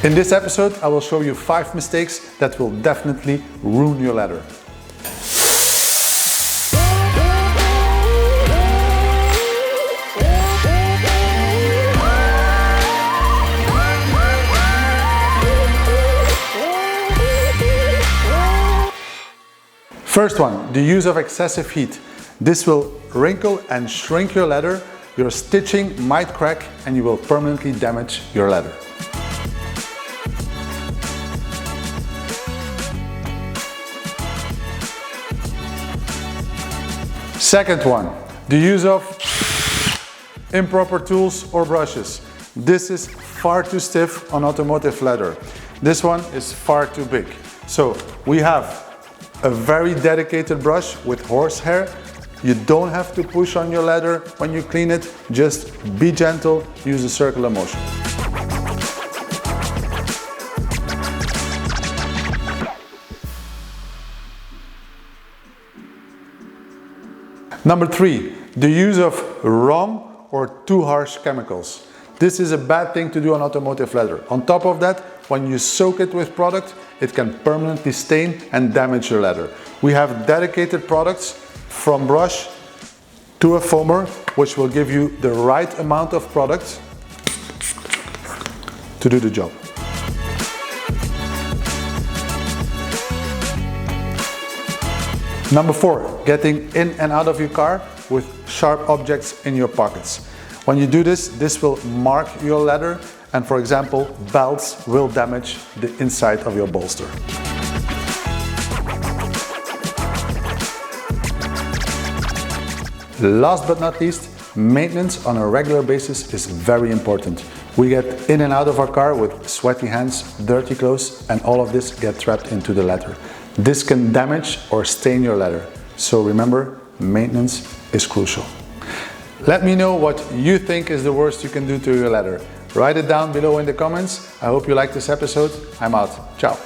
In this episode, I will show you 5 mistakes that will definitely ruin your leather. First one, the use of excessive heat. This will wrinkle and shrink your leather, your stitching might crack, and you will permanently damage your leather. Second one, the use of improper tools or brushes. This is far too stiff on automotive leather. This one is far too big. So we have a very dedicated brush with horsehair. You don't have to push on your leather when you clean it, just be gentle, use a circular motion. Number 3, the use of wrong or too harsh chemicals. This is a bad thing to do on automotive leather. On top of that, when you soak it with product, it can permanently stain and damage your leather. We have dedicated products from brush to a foamer, which will give you the right amount of product to do the job. Number 4, getting in and out of your car with sharp objects in your pockets. When you do this, this will mark your leather, and for example, belts will damage the inside of your bolster. Last but not least, maintenance on a regular basis is very important. We get in and out of our car with sweaty hands, dirty clothes, and all of this gets trapped into the leather. This can damage or stain your leather. So remember, maintenance is crucial. Let me know what you think is the worst you can do to your leather. Write it down below in the comments. I hope you liked this episode. I'm out. Ciao.